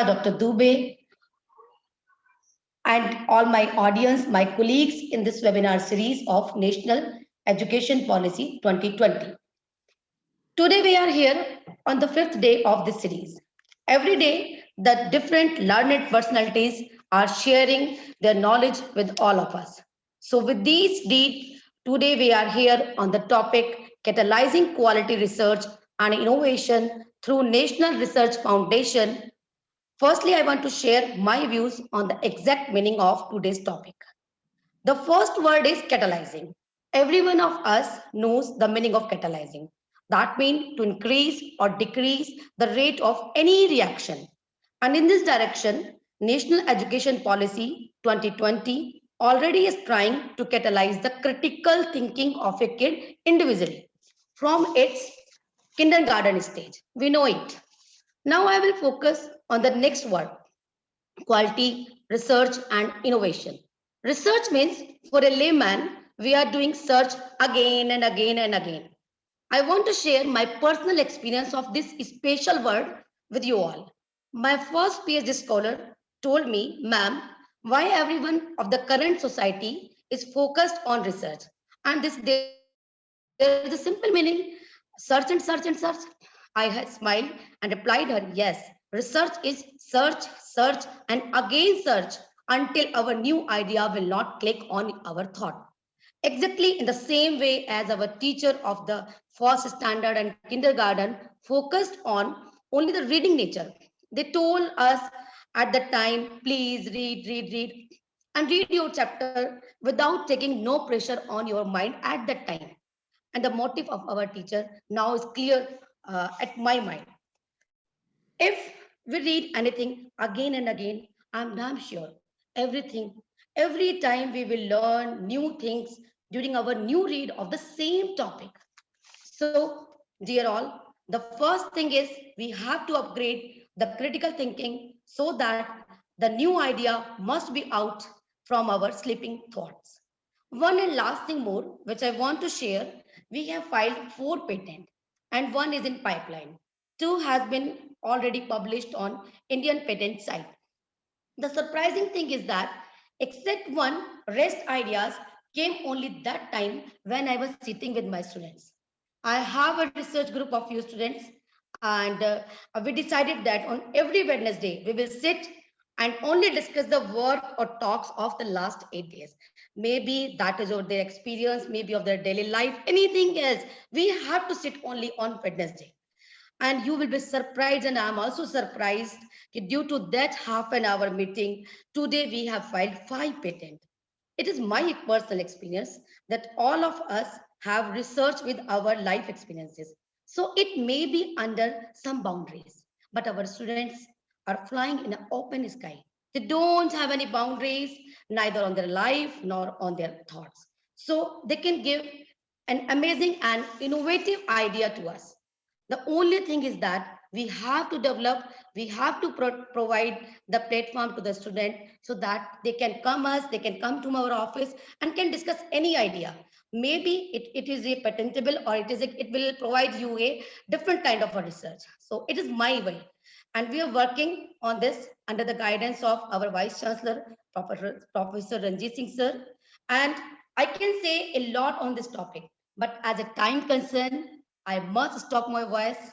Dr. Dubey, and all my audience, my colleagues in this webinar series of National Education Policy 2020. Today we are here on the fifth day of this series. Every day, the different learned personalities are sharing their knowledge with all of us. So with these deeds, today we are here on the topic catalyzing quality research and innovation through National Research Foundation. Firstly, I want to share my views on the exact meaning of today's topic. The first word is catalyzing. Every one of us knows the meaning of catalyzing. That means to increase or decrease the rate of any reaction. And in this direction, National Education Policy 2020 already is trying to catalyze the critical thinking of a kid individually from its kindergarten stage. We know it. Now I will focus on the next word, quality, research, and innovation. Research means for a layman, we are doing search again and again and again. I want to share my personal experience of this special word with you all. My first PhD scholar told me, ma'am, why everyone of the current society is focused on research. And this there is a simple meaning, search and search and search. I had smiled and replied her, yes, research is search and again search until our new idea will not click on our thought. Exactly in the same way as our teacher of the first standard and kindergarten focused on only the reading nature. They told us at the time, please read, and read your chapter without taking no pressure on your mind at that time. And the motive of our teacher now is clear at my mind. If we read anything again and again, I'm damn sure every time we will learn new things during our new read of the same topic. So, dear all, the first thing is we have to upgrade the critical thinking so that the new idea must be out from our sleeping thoughts. One and last thing more, which I want to share, we have filed 4 patents and one is in pipeline. Two has been already published on Indian patent site. The surprising thing is that except one, rest ideas came only that time when I was sitting with my students. I have a research group of few students, and we decided that on every Wednesday we will sit and only discuss the work or talks of the last 8 days. Maybe that is of their experience, maybe of their daily life, anything else. We have to sit only on Wednesday, and you will be surprised, and I'm also surprised due to that half an hour meeting today we have filed 5 patents. It is my personal experience that all of us have research with our life experiences, so it may be under some boundaries, but our students are flying in an open sky. They don't have any boundaries, neither on their life nor on their thoughts, so they can give an amazing and innovative idea to us. The only thing is that we have to develop, we have to provide the platform to the student so that they can come us, they can come to our office and can discuss any idea. Maybe it is a patentable, or it will provide you a different kind of a research. So it is my way. And we are working on this under the guidance of our Vice Chancellor, Professor Ranjit Singh sir. And I can say a lot on this topic, but as a time concern, I must stop my voice,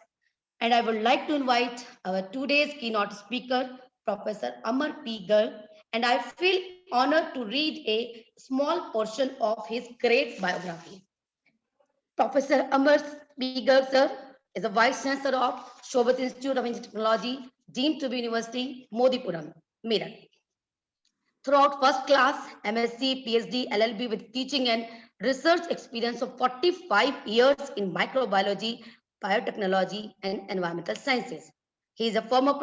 and I would like to invite our today's keynote speaker, Professor Amar P. Garg, and I feel honored to read a small portion of his great biography. Professor Amar P. Garg, sir, is a Vice Chancellor of Shobhat Institute of Engineering Technology, deemed to be University, Modipuram, Meerut. Throughout first class, MSc, PhD, LLB with teaching and research experience of 45 years in microbiology, biotechnology, and environmental sciences. He is a former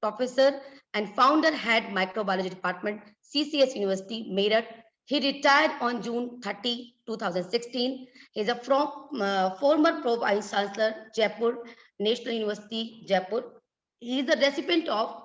professor and founder head microbiology department, CCS University, Meerut. He retired on June 30, 2016. He is a former Pro Vice Chancellor, Jaipur National University, Jaipur. He is the recipient of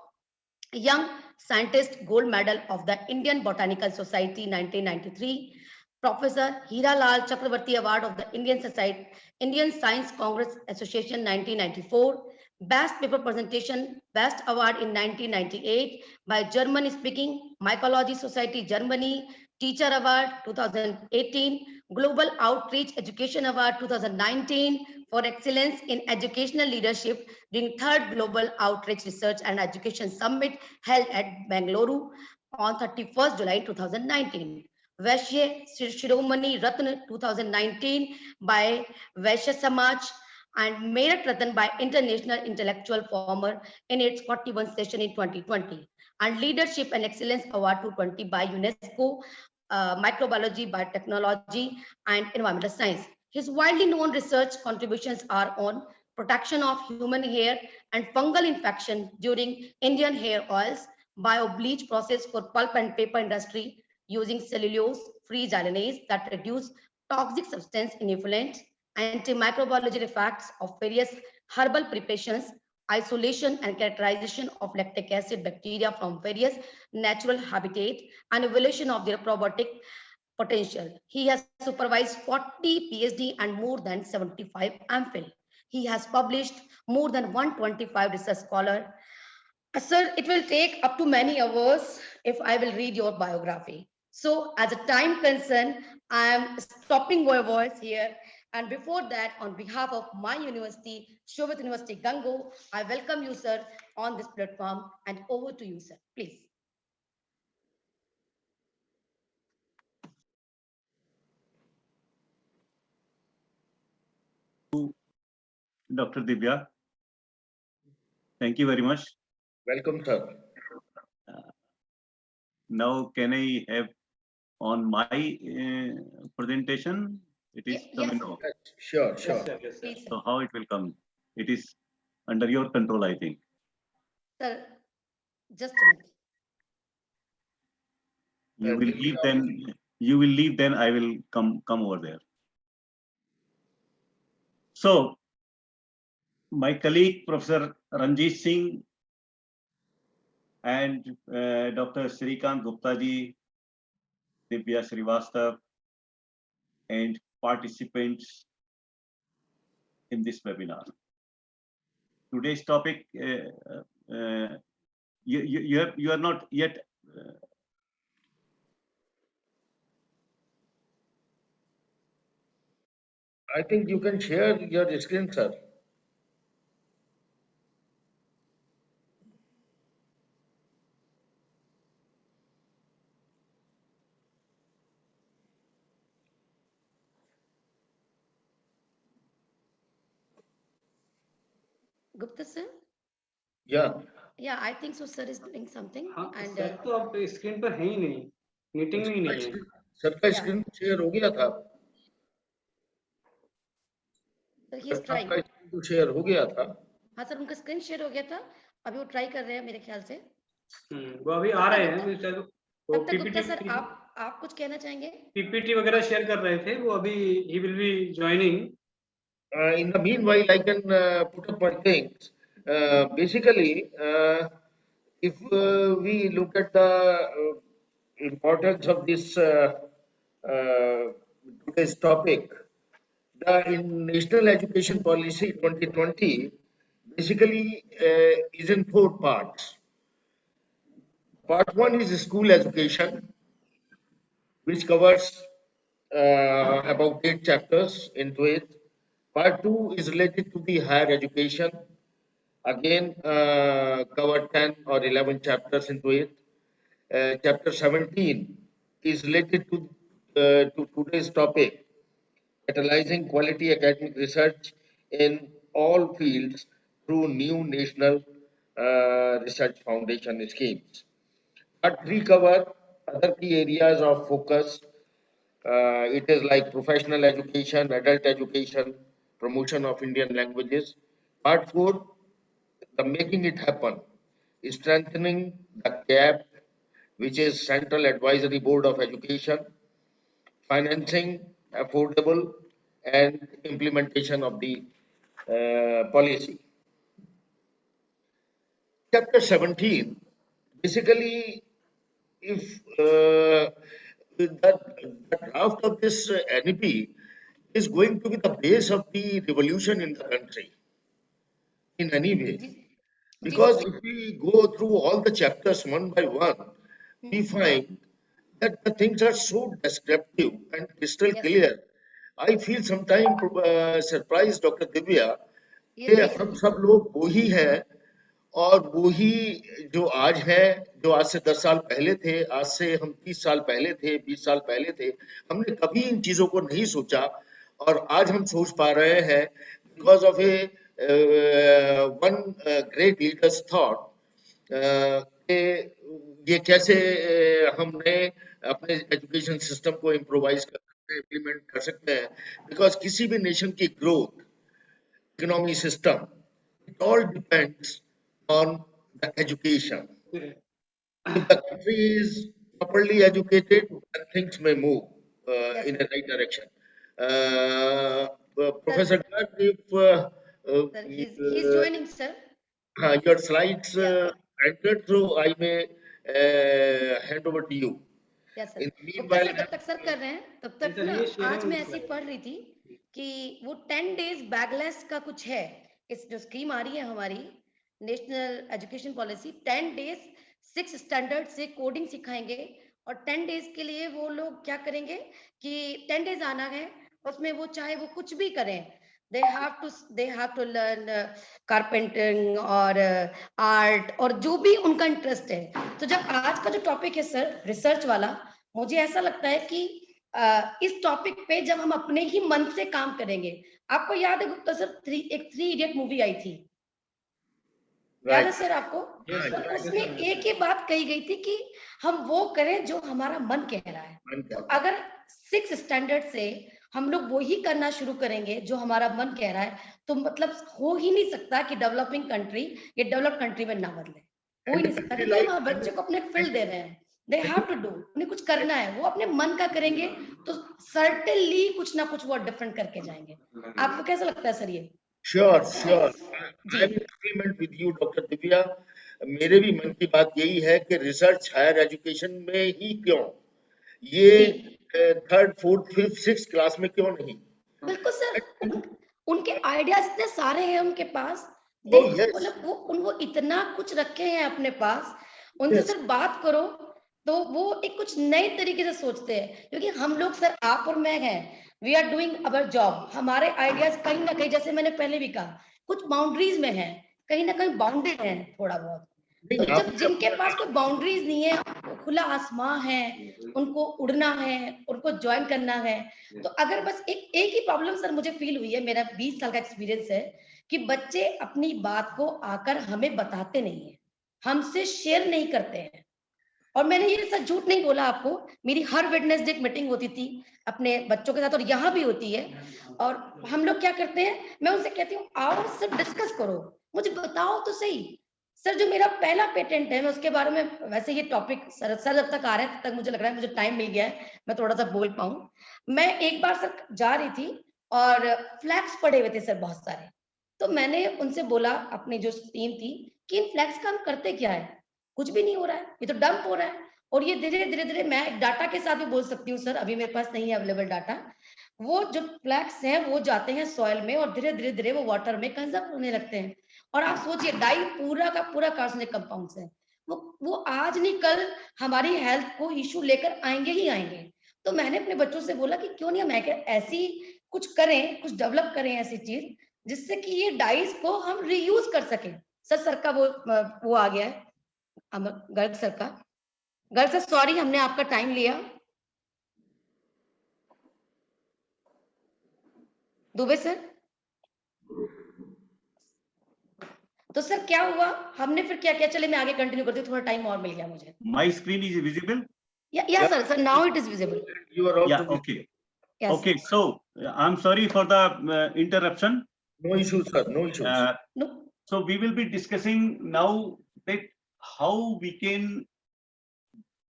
Young Scientist Gold Medal of the Indian Botanical Society 1993, Professor Hira Lal Chakrabarti Award of the Indian Society, Indian Science Congress Association 1994, Best Paper Presentation, Best Award in 1998 by German Speaking Mycology Society, Germany, Teacher Award 2018, Global Outreach Education Award 2019 for Excellence in Educational Leadership during 3rd Global Outreach Research and Education Summit held at Bangalore on 31st July 2019. Vaishya Shiromani Ratna 2019 by Vaishya Samaj and Merit Ratan by International Intellectual Forum in its 41st session in 2020, and Leadership and Excellence Award 220 by UNESCO, Microbiology, Biotechnology, and Environmental Science. His widely known research contributions are on protection of human hair and fungal infection during Indian hair oils, bio-bleach process for pulp and paper industry using cellulose-free gelatinase that reduce toxic substance in effluent, antimicrobiological effects of various herbal preparations, isolation and characterization of lactic acid bacteria from various natural habitat, and evaluation of their probiotic potential. He has supervised 40 PhD and more than 75 MPhil. He has published more than 125 research scholars. Sir, it will take up to many hours if I will read your biography. So as a time concern, I am stopping my voice here. And before that, on behalf of my university, Shobit University Gango, I welcome you, sir, on this platform. And over to you, sir, please. Dr. Divya, thank you very much. Welcome, sir. Now, can I have on my presentation? It is coming Yes. off. Sure, sure. Yes, please, sir. So how it will come? It is under your control, I think. Sir, just a minute. You will leave, then you will leave, then I will come over there. So my colleague, Professor Ranjit Singh and Dr. Srikant Gupta ji, Divya Srivastav, and participants in this webinar. Today's topic, you are not yet. I think you can share your screen, sir. Gupta, sir? Yeah. Yeah, I think so, sir is doing something. And sir तो अब screen पर है ही नहीं, meeting में ही नहीं है. Sir का screen share हो गया था. So he is trying. तो शेयर हो गया था. हाँ सर, उनका स्क्रीन शेयर हो गया था. अभी वो ट्राई कर रहे हैं मेरे ख्याल से. वो अभी आ रहे हैं. तब तक गुप्ता सर आप कुछ कहना चाहेंगे? पीपीटी वगैरह शेयर कर रहे थे वो. अभी he will be joining. In the meanwhile, I can put up my things. Basically, if we look at the importance of this today's topic, the in National Education Policy 2020 basically is in 4 parts. Part 1 is school education, which covers about 8 chapters into it. Part 2 is related to the higher education. Again, cover 10 or 11 chapters into it. Chapter 17 is related to today's topic, catalyzing quality academic research in all fields through new national research foundation schemes. But we cover other key areas of focus. It is like professional education, adult education, promotion of Indian languages. Part 4, the making it happen, strengthening the gap, which is Central Advisory Board of Education, financing, affordable, and implementation of the policy. Chapter 17, basically, if the draft of this NEP is going to be the base of the revolution in the country. in any way. Ji Because sir. if we go through all the chapters one by one, we find that the things are so descriptive and crystal Yes, clear. I feel sometimes surprised, Dr. Divya, कि जी हम sir. सब लोग वो ही हैं और वो ही जो आज है, जो आज से 10 साल पहले थे, आज से हम 30 साल पहले थे, 20 साल पहले थे। हमने कभी इन चीजों को नहीं सोचा और आज हम सोच पा रहे हैं because of A one great leaders thought कि ये कैसे हमने अपने एजुकेशन सिस्टम को इम्प्रोवाइज कर सकते हैं, इम्प्लीमेंट कर सकते हैं। बिकॉज किसी भी नेशन की growth, economy system, it all depends on the education. If the country is properly educated, then things may move Yes, in sir. the right direction. Professor Garg, if Sir, he's joining, sir. your slides Yeah. entered, so I may hand over to you. Yes sir. In the okay meanwhile, sir, जब तक sir कर रहे हैं तब तक sir, ना ये sharing आज मैं with ऐसी slide। पढ़ रही थी कि वो 10 डेज बैगलेस का कुछ है। इस जो स्कीम आ रही है हमारी national education policy, 10 days 6 standard से कोडिंग सिखाएंगे और 10 डेज के लिए वो लोग क्या करेंगे कि 10 डेज आना है, उसमें वो चाहे वो कुछ भी करें, they have to learn carpentry और आर्ट और जो भी उनका इंटरेस्ट है। तो जब आज का जो टॉपिक है सर रिसर्च वाला, मुझे ऐसा लगता है कि इस टॉपिक पे जब हम अपने ही मन से काम करेंगे, आपको याद है गुप्ता सर एक 3 इडियट मूवी आई थी, याद है right. सर आपको? हाँ, तो yes, उसमें एक ही बात कही गई थी कि हम वो करें जो हमारा मन कह रहा है। मन तो कहता है। अगर 6 स्टैंडर्ड से हम लोग वो ही करना शुरू करेंगे जो हमारा मन कह रहा है, तो मतलब हो ही नहीं सकता कि डेवलपिंग कंट्री ये डेवलप कंट्री में ना बदले, हो ही And नहीं सकता, country क्योंकि हम like बच्चे को अपने फील्ड दे रहे हैं। दे हैव टू डू, उन्हें कुछ करना है, वो अपने मन का करेंगे तो सर्टेनली कुछ ना कुछ वो डिफरेंट करके जाएंगे। आपको कैसा लगता है सर ये? श्योर श्योर, जी I will agreement with you doctor Divya. मेरे भी मन की बात यही है कि रिसर्च हायर एजुकेशन में ही क्यों, ये जी third fourth fifth six class में क्यों नहीं? बिल्कुल सर, उनके आइडियाज इतने सारे हैं उनके पास, Oh, yes. मतलब वो इतना कुछ रखे हैं अपने पास, उनसे Yes. सर बात करो तो वो एक कुछ नए तरीके से सोचते हैं। क्योंकि हम लोग सर, आप और मैं हैं, we are doing our job, हमारे आइडियाज कहीं ना कहीं, जैसे मैंने पहले भी कहा, कुछ बाउंड्रीज में है, कहीं ना कहीं बाउंडेड है थोड़ा बहुत। तो नहीं, जब आपने जिनके अपना पास कोई बाउंड्रीज नहीं है, खुला आसमां है, उनको उड़ना है, उनको ज्वाइन करना है, तो अगर बस एक ही प्रॉब्लम सर मुझे फील हुई है, मेरा 20 साल का एक्सपीरियंस है कि बच्चे अपनी बात को आकर हमें बताते नहीं है, हमसे शेयर नहीं करते हैं। और मैंने ये सर झूठ नहीं बोला आपको, मेरी हर वेडनेसडे एक मीटिंग होती थी अपने बच्चों के साथ, और यहाँ भी होती है। और हम लोग क्या करते हैं, मैं उनसे कहती हूँ आओ सर डिस्कस करो, मुझे बताओ तो सही। सर जो मेरा पहला पेटेंट है, मैं उसके बारे में, वैसे ये टॉपिक सर जब तक आ रहा है तब तक मुझे लग रहा है मुझे टाइम मिल गया है, मैं थोड़ा सा बोल पाऊं। मैं एक बार सर जा रही थी और फ्लैग्स पड़े हुए थे सर बहुत सारे, तो मैंने उनसे बोला, अपनी जो टीम थी, कि इन फ्लैग्स का हम करते क्या है, कुछ भी नहीं हो रहा है, ये तो डंप हो रहा है। और ये धीरे धीरे धीरे, मैं डाटा के साथ भी बोल सकती हूँ सर, अभी मेरे पास नहीं है अवेलेबल डाटा, वो जो फ्लैग्स हैं वो जाते हैं सॉइल में और धीरे धीरे धीरे वो वाटर में कंजर्व होने लगते हैं। और आप सोचिए, डाई पूरा का पूरा कार्सिनिक कंपाउंड्स है, वो आज नहीं कल हमारी हेल्थ को इशू लेकर आएंगे ही आएंगे। तो मैंने अपने बच्चों से बोला कि क्यों नहीं हम ऐसी कुछ करें, कुछ डेवलप करें ऐसी चीज जिससे कि ये डाइस को हम रीयूज कर सकें। सर का वो आ गया है गर्ग सर का। गर्ग सर सॉरी, हमने आपका टाइम लिया। दुबे सर, तो सर क्या हुआ, हमने फिर क्या किया, चले मैं आगे कंटिन्यू करती हूँ, थोड़ा टाइम और मिल गया मुझे। My screen is visible? या sir now it is visible. You are Yeah, also okay. Yes. Okay, so I'm sorry for the interruption. no issues, sir. No issues. No. So we will be discussing now that how we can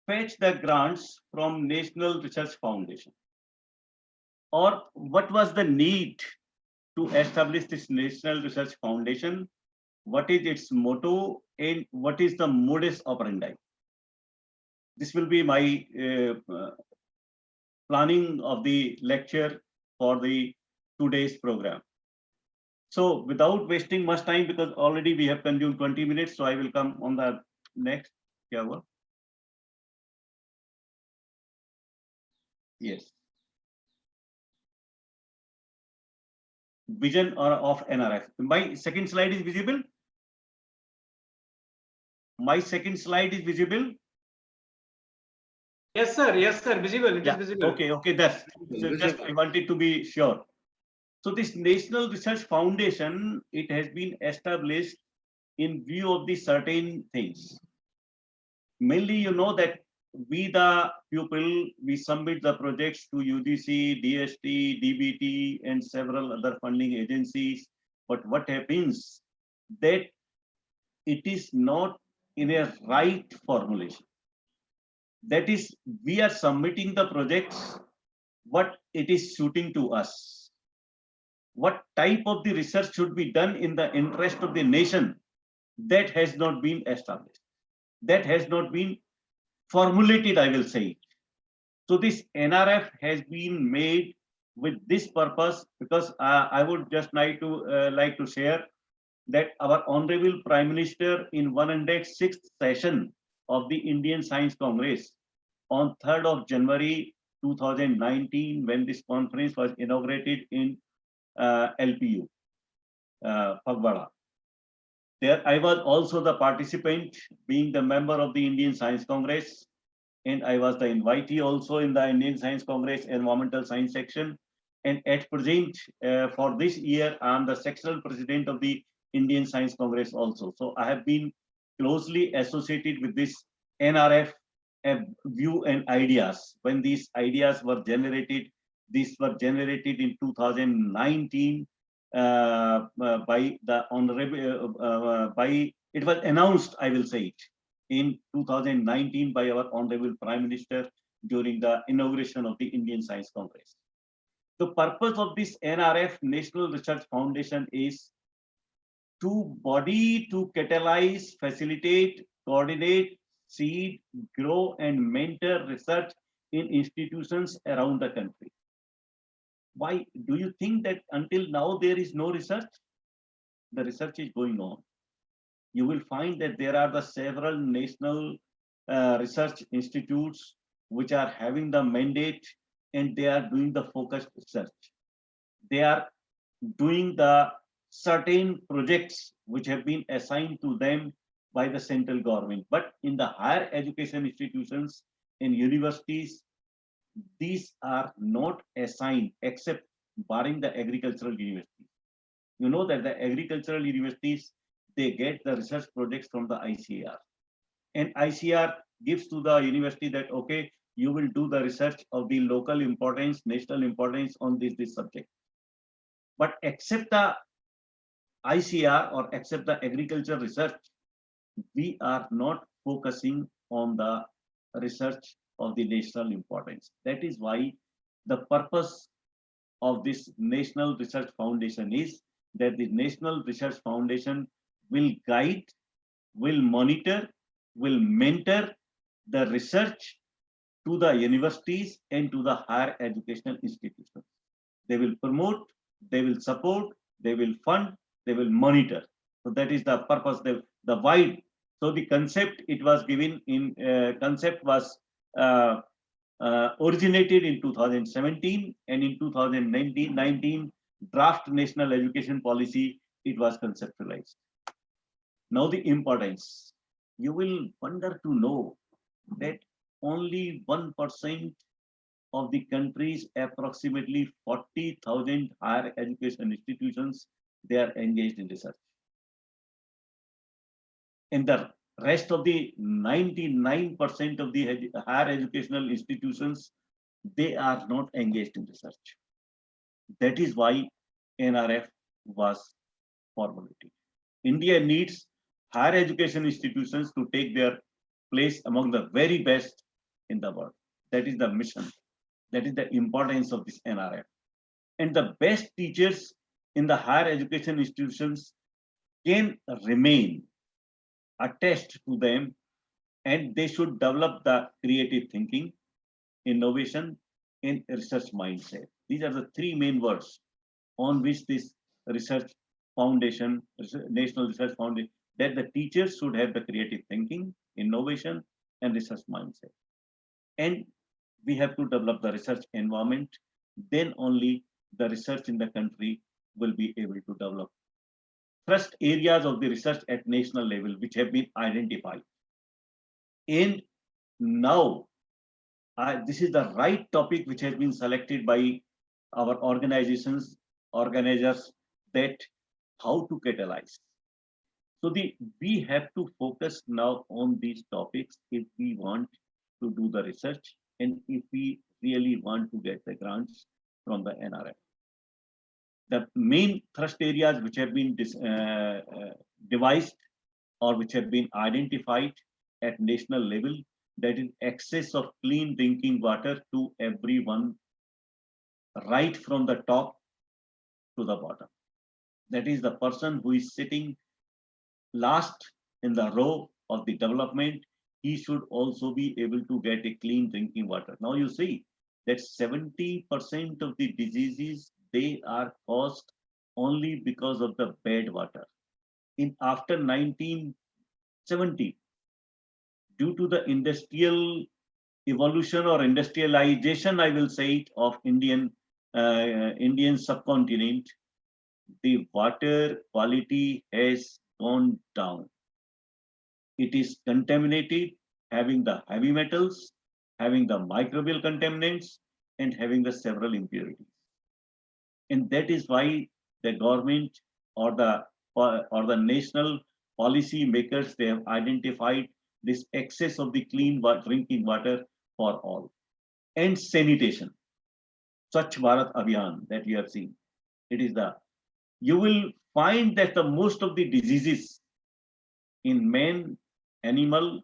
fetch the grants from National Research Foundation, or what was the need to establish this National Research Foundation, what is its motto, and what is the modus operandi. This will be my planning of the lecture for the today's program. So without wasting much time, because already we have consumed 20 minutes, so I will come on the next. क्या हुआ? Yes. Vision or of NRF. My second slide is visible. My second slide is visible. Yes, sir. Yes, sir. Visible. It is Yeah. visible. Okay. Okay. That's so just I wanted to be sure. So this National Research Foundation, it has been established in view of the certain things. Mainly, you know that we the people, we submit the projects to UGC, DST, DBT, and several other funding agencies. But what happens that it is not in a right formulation. That is, we are submitting the projects, what it is suiting to us. What type of the research should be done in the interest of the nation, that has not been established. That has not been formulated, I will say. So this NRF has been made with this purpose, because I would just like to share that our Honorable Prime Minister in 106th session of the Indian Science Congress on 3rd of January 2019, when this conference was inaugurated in LPU, Phagwara. There I was also the participant, being the member of the Indian Science Congress, and I was the invitee also in the Indian Science Congress Environmental Science section. And at present, for this year, I am the sectional president of the Indian Science Congress also. So I have been closely associated with this NRF view and ideas. When these ideas were generated, these were generated in 2019 by the honorable, it was announced, I will say it, in 2019 by our Honorable Prime Minister during the inauguration of the Indian Science Congress. The purpose of this NRF, National Research Foundation, is to catalyze, facilitate, coordinate, seed, grow, and mentor research in institutions around the country. Why do you think that until now there is no research? The research is going on. You will find that there are the several national research institutes which are having the mandate, and they are doing the focused research. They are doing the certain projects which have been assigned to them by the central government. But in the higher education institutions, in universities, these are not assigned, except barring the agricultural universities. You know that the agricultural universities, they get the research projects from the ICAR. And ICAR gives to the university that, okay, you will do the research of the local importance, national importance on this subject. But except the ICAR or except the agriculture research, we are not focusing on the research of the national importance. That is why the purpose of this National Research Foundation is that the National Research Foundation will guide, will monitor, will mentor the research to the universities and to the higher educational institutions. They will promote, they will support, they will fund, they will monitor. So that is the purpose, the wide. So the concept it was given in, concept was originated in 2017, and in 2019 draft National Education Policy, it was conceptualized. Now the importance, you will wonder to know that only 1% of the country's approximately 40,000 higher education institutions, they are engaged in research. And the rest of the 99% of the higher educational institutions, they are not engaged in research. That is why NRF was formulated. India needs higher education institutions to take their place among the very best in the world. That is the mission. That is the importance of this NRF. And the best teachers in the higher education institutions can remain attached to them, and they should develop the creative thinking, innovation, and research mindset. These are the three main words on which this research Foundation, National Research Foundation, that the teachers should have the creative thinking, innovation, and research mindset. And we have to develop the research environment. Then only the research in the country will be able to develop. First areas of the research at national level which have been identified. And now, this is the right topic which has been selected by our organizers, that how to catalyze. So we have to focus now on these topics if we want to do the research and if we really want to get the grants from the NRF. The main thrust areas which have been devised or which have been identified at national level, that is access of clean drinking water to everyone, right from the top to the bottom. That is the person who is sitting last in the row of the development, he should also be able to get a clean drinking water. Now you see that 70% of the diseases, they are caused only because of the bad water. After 1970, due to the industrial evolution or industrialization, I will say it, of Indian subcontinent, the water quality has gone down. It is contaminated, having the heavy metals, having the microbial contaminants, and having the several impurities. And that is why the government or the national policy makers, they have identified this access of the clean drinking water for all. And sanitation, Swachh Bharat Abhiyan that we have seen. It is you will find that the most of the diseases in man, animal,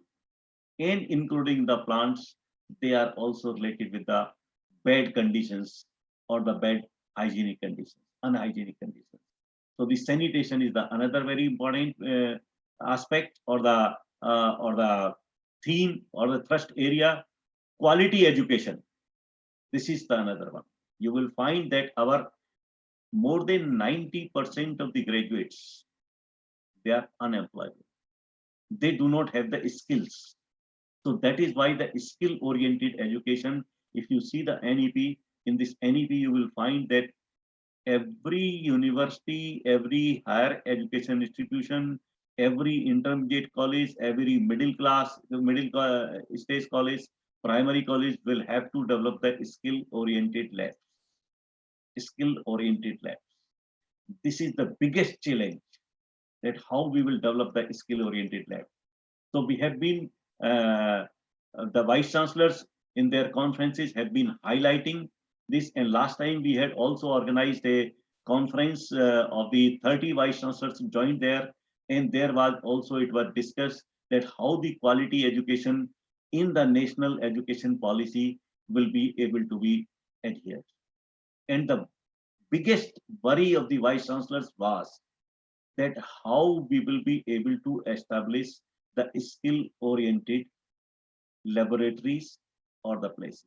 and including the plants, they are also related with the bad conditions or the bad hygienic conditions, unhygienic conditions. So the sanitation is the another very important aspect or the theme or the thrust area. Quality education. This is the another one. You will find that our more than 90% of the graduates, they are unemployed. They do not have the skills. So that is why the skill-oriented education, if you see the NEP, in this NEP, you will find that every university, every higher education institution, every intermediate college, every middle stage college, primary college will have to develop the skill-oriented labs. Skill-oriented labs. This is the biggest challenge, that how we will develop the skill-oriented lab. So we have been, the vice chancellors in their conferences have been highlighting this, and last time we had also organized a conference of the 30 vice chancellors joined there, and there was also, it was discussed that how the quality education in the national education policy will be able to be adhered. And the biggest worry of the vice chancellors was that how we will be able to establish the skill-oriented laboratories or the places.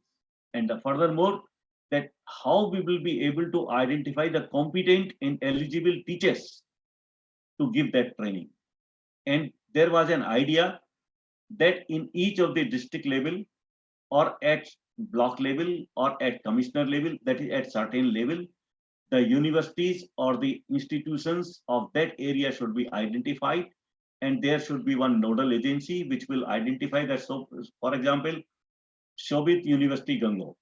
And furthermore, that how we will be able to identify the competent and eligible teachers to give that training. And there was an idea that in each of the district level or at block level or at commissioner level, that is at certain level, the universities or the institutions of that area should be identified, and there should be one nodal agency which will identify that. So, for example, Shobit University Gango,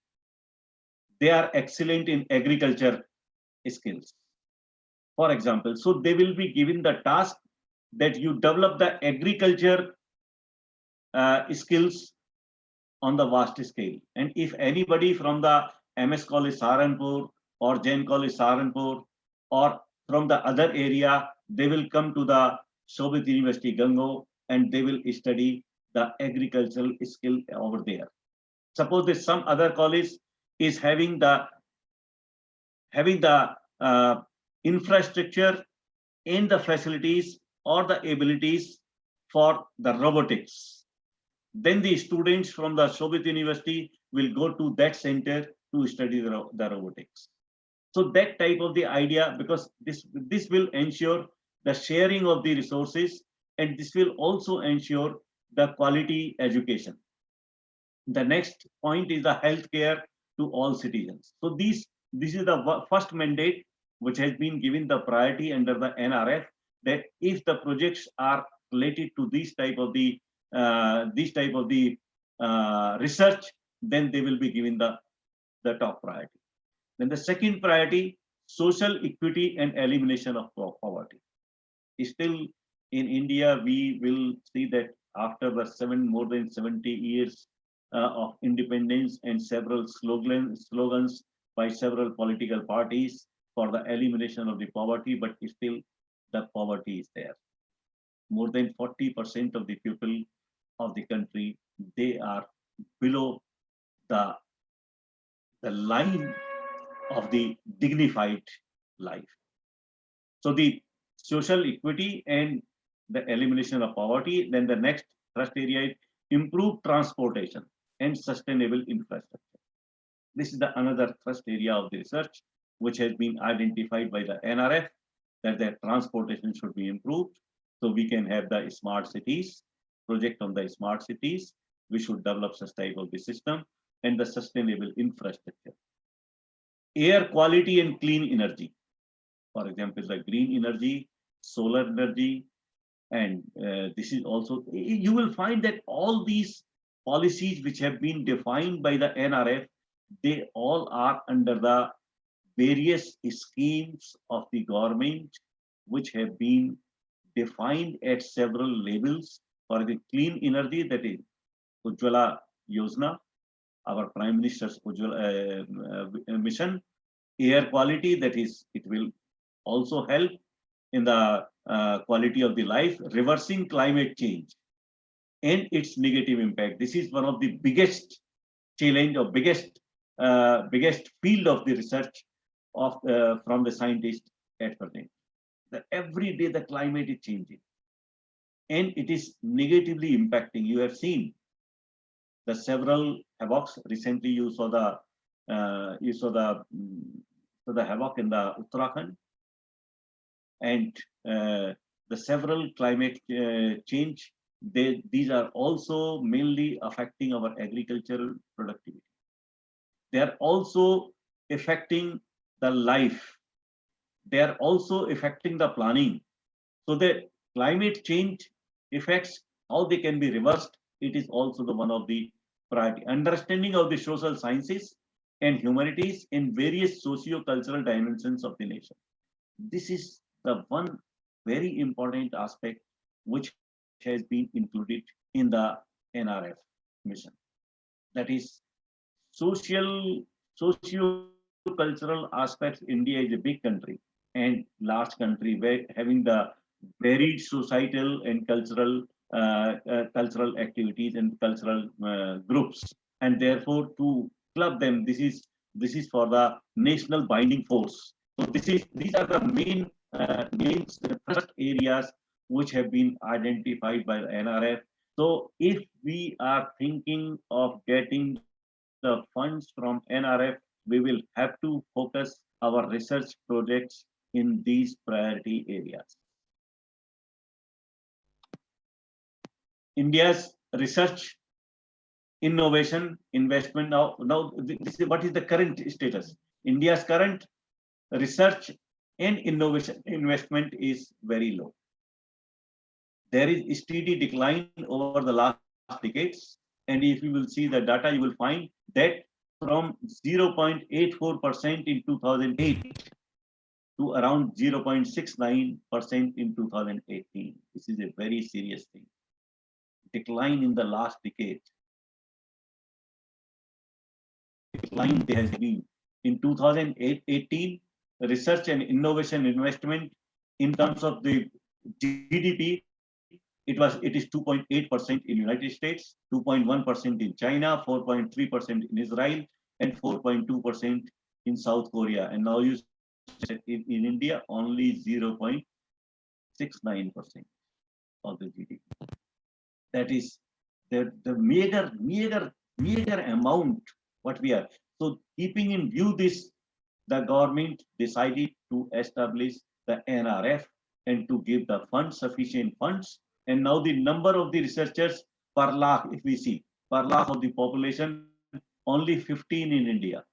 they are excellent in agriculture skills, for example. So they will be given the task that you develop the agriculture skills on the vast scale. And if anybody from the MS College Saharanpur or Jain College Saharanpur or from the other area, they will come to the Shobit University Gango and they will study the agricultural skill over there. Suppose that some other college is having the infrastructure and the facilities or the abilities for the robotics. Then the students from the Shobit University will go to that center to study the robotics. So that type of the idea, because this will ensure the sharing of the resources, and this will also ensure the quality education. The next point is the healthcare to all citizens. So this is the first mandate which has been given the priority under the NRF, that if the projects are related to this type of the research, then they will be given the top priority. Then the second priority, social equity and elimination of poverty. Still in India, we will see that after the more than 70 years of independence and several slogans by several political parties for the elimination of the poverty, but still the poverty is there. More than 40% of the people of the country, they are below the line of the dignified life. So the social equity and the elimination of poverty. Then the next thrust area is improve transportation and sustainable infrastructure. This is another thrust area of the research, which has been identified by the NRF, that the transportation should be improved. So we can have the smart cities, project on the smart cities. We should develop such type of the system and the sustainable infrastructure. Air quality and clean energy. For example, the green energy, solar energy, and this is also, you will find that all these policies which have been defined by the NRF, they all are under the various schemes of the government, which have been defined at several levels. For the clean energy, that is Ujjwala Yojana, our Prime Minister's Ujjwala mission. Air quality, that is, it will also help in the quality of the life, reversing climate change and its negative impact. This is one of the biggest challenge or biggest field of the research of from the scientists at present. That every day the climate is changing and it is negatively impacting. You have seen the several havocs. Recently, you saw the havoc in the Uttarakhand, and the several climate change. These are also mainly affecting our agricultural productivity. They are also affecting the life. They are also affecting the planning. So the climate change effects, how they can be reversed, it is also the one of the priority. Understanding of the social sciences and humanities in various socio-cultural dimensions of the nation. This is the one very important aspect which has been included in the NRF mission. That is socio-cultural aspects. India is a big country and large country, where having the varied societal and cultural activities and cultural groups, and therefore to club them, this is for the national binding force. So these are the main first areas which have been identified by the NRF. So if we are thinking of getting the funds from NRF, we will have to focus our research projects in these priority areas. India's research, innovation, investment. Now this is what is the current status. India's current research and innovation investment is very low. There is a steady decline over the last decades. And if you will see the data, you will find that from 0.84% in 2008 to around 0.69% in 2018. This is a very serious thing. Decline in the last decade. Decline there has been. In 2018, research and innovation investment in terms of the GDP, it is 2.8% in United States, 2.1% in China, 4.3% in Israel, and 4.2% in South Korea. And now you said in India only 0.69% of the GDP. That is the meager amount what we are. So keeping in view this the government decided to establish the NRF and to give the funds, sufficient funds. And now the number of the researchers per lakh, if we see, per lakh of the population, only 15 in India.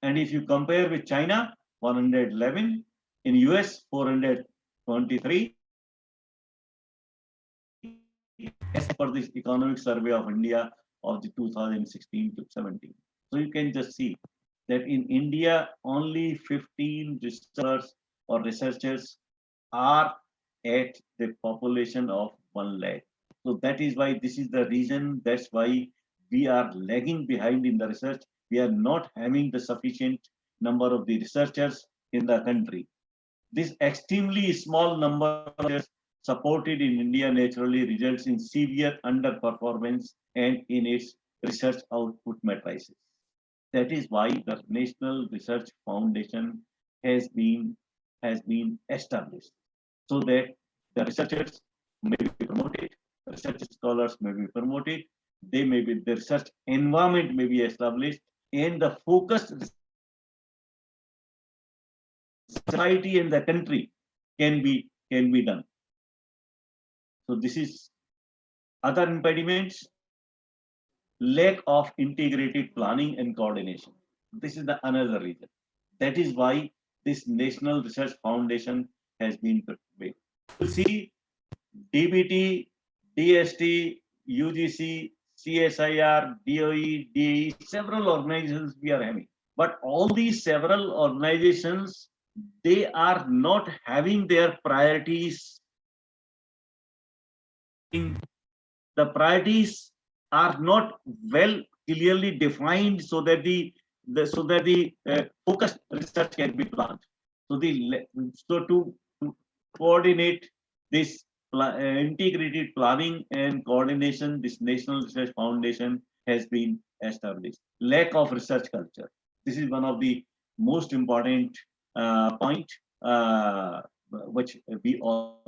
And if you compare with China, 111, in US, 423, as per this economic survey of India of the 2016 to 17. So you can just see that in India, only 15 researchers are at the population of 1 lakh. So that is why this is the reason, that's why we are lagging behind in the research. We are not having the sufficient number of the researchers in the country. This extremely small number of researchers supported in India naturally results in severe underperformance and in its research output matrices. That is why the National Research Foundation has been established, so that the researchers may be promoted, research scholars may be promoted, the research environment may be established, and the focused society and the country can be done. So this is other impediments: lack of integrated planning and coordination. This is the another reason. That is why this National Research Foundation has been made. You see, DBT, DST, UGC, CSIR, DOE, DE, several organizations we are having. But all these several organizations, they are not having their priorities. The priorities are not well clearly defined, so that the focused research can be planned. So to coordinate this integrated planning and coordination, this National Research Foundation has been established. Lack of research culture. This is one of the most important point, which we all,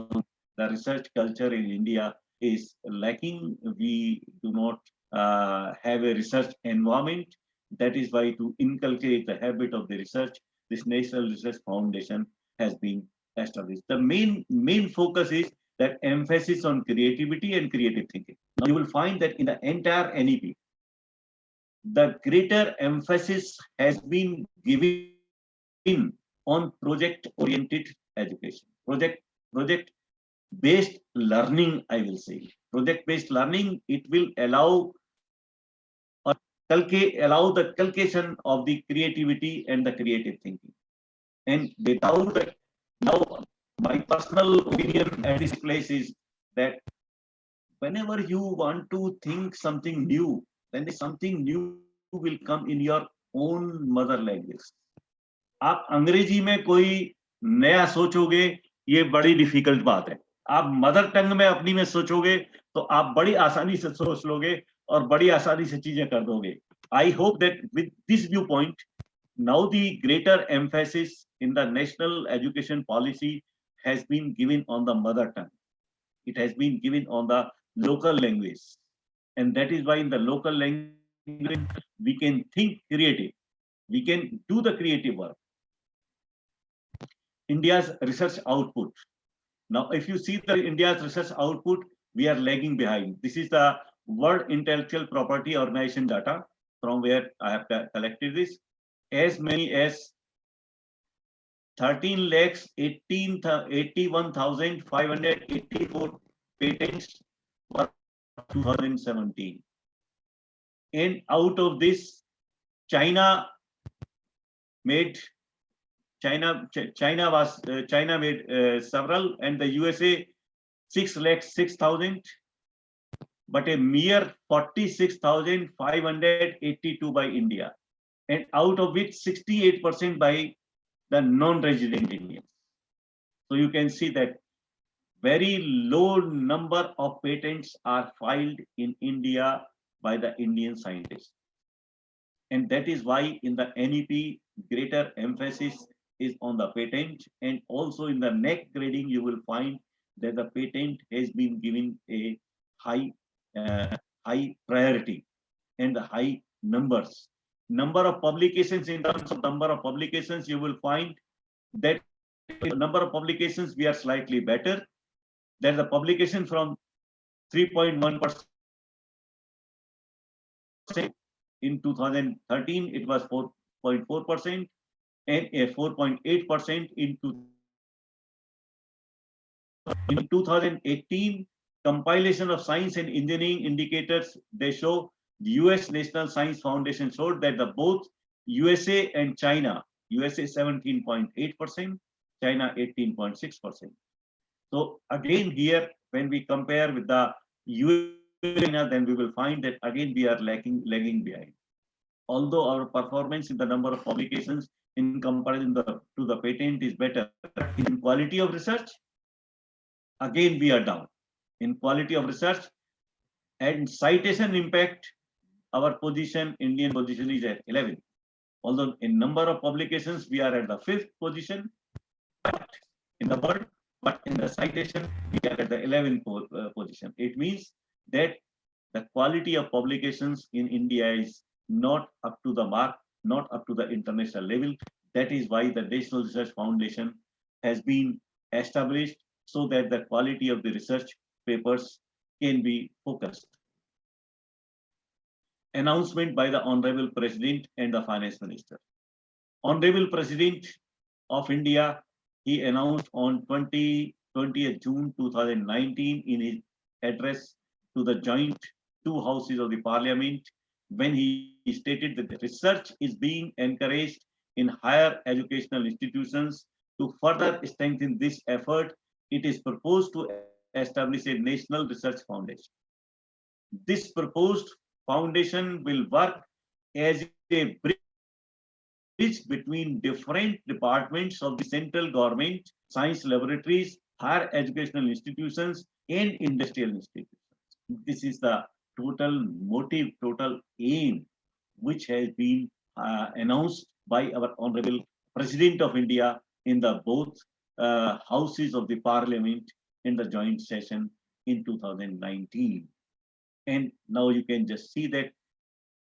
the research culture in India is lacking. We do not have a research environment. That is why, to inculcate the habit of the research, this National Research Foundation has been established. The main focus is that emphasis on creativity and creative thinking. Now you will find that in the entire NEP, the greater emphasis has been given on project-oriented education, project-based learning. I will say project-based learning. It will allow the cultivation of the creativity and the creative thinking. And without that, now my personal opinion at this place is that whenever you want to think something new, then something new will come in your own mother language. आप अंग्रेजी में कोई नया सोचोगे, ये बड़ी difficult बात है. आप मदर टंग में अपनी में सोचोगे तो आप बड़ी आसानी से सोच लोगे और बड़ी आसानी से चीजें कर दोगे. I hope that with this viewpoint, now the greater emphasis in the national education policy has been given on the mother tongue. It has been given on the local language. And that is why in the local language, we can think creative. We can do the creative work. India's research output. Now, if you see the India's research output, we are lagging behind. This is the World Intellectual Property Organization data from where I have collected this. As many as 13,81,584 patents were 2017. And out of this, China made several, and the USA 606,000, but a mere 46,582 by India, and out of which 68% by the non-resident Indians. So you can see that very low number of patents are filed in India by the Indian scientists. And that is why in the NEP, greater emphasis is on the patent, and also in the NEC grading, you will find that the patent has been given a high priority and the high numbers. number of publications, in terms of number of publications, you will find that number of publications we are slightly better. There's a publication from 3.1%. In 2013, it was 4.4% and 4.8% in 2018. Compilation of science and engineering indicators, they show the US National Science Foundation showed that the both USA and China, USA 17.8%, China 18.6%. So again here, when we compare with the US, then we will find that again we are lagging behind. Although our performance in the number of publications in comparison to the patent is better, in quality of research, again we are down. In quality of research and citation impact, our position, Indian position is at 11. Although in number of publications, we are at the 5th position in the world, but in the citation, we are at the 11th position. It means that the quality of publications in India is not up to the mark, not up to the international level. That is why the National Research Foundation has been established so that the quality of the research papers can be focused. Announcement by the Honorable President and the Finance Minister. Honorable President of India, he announced on 20th June 2019 in his address to the joint two houses of the Parliament, when he stated that the research is being encouraged in higher educational institutions. To further strengthen this effort, it is proposed to establish a National Research Foundation. This proposed foundation will work as a bridge between different departments of the central government, science laboratories, higher educational institutions, and industrial institutions. This is the total motive, total aim, which has been announced by our Honorable President of India in the both houses of the Parliament in the joint session in 2019. And now you can just see that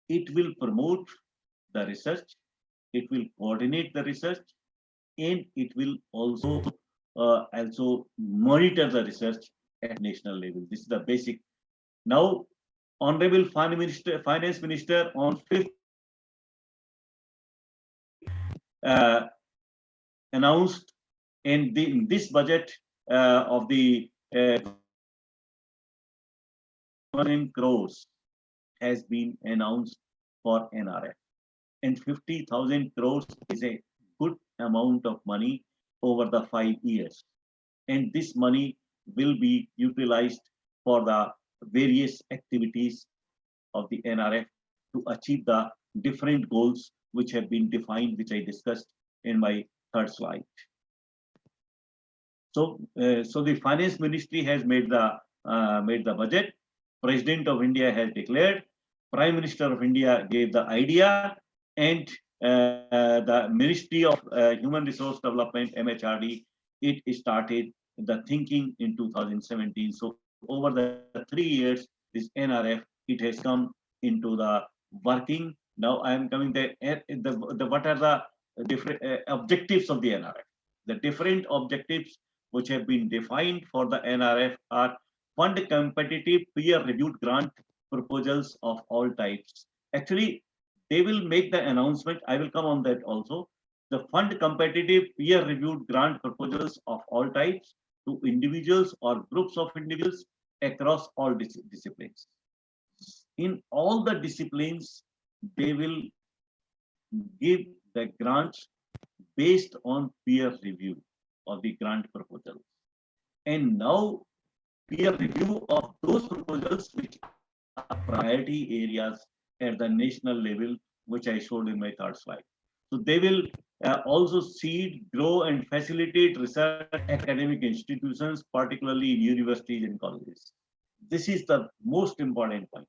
it will promote the research, it will coordinate the research, and it will also monitor the research at national level. This is the basic. Now, Honorable Finance Minister on 5th announced in this budget of the 1 crores has been announced for NRF, and 50,000 crores is a good amount of money over the 5 years, and this money will be utilized for the various activities of the NRF to achieve the different goals which have been defined, which I discussed in my third slide. So, the Finance Ministry has made the budget. President of India has declared. Prime Minister of India gave the idea, and the Ministry of Human Resource Development (MHRD) it started the thinking in 2017. So over the 3 years, this NRF it has come into the working. Now I am coming to what are the different objectives of the NRF. The different objectives which have been defined for the NRF are: fund competitive peer-reviewed grant proposals of all types. Actually, they will make the announcement. I will come on that also. The fund competitive peer-reviewed grant proposals of all types to individuals or groups of individuals across all disciplines. In all the disciplines, they will give the grants based on peer review of the grant proposals. And now peer review of those proposals which are priority areas at the national level, which I showed in my third slide. So they will also seed, grow, and facilitate research academic institutions, particularly in universities and colleges. This is the most important point.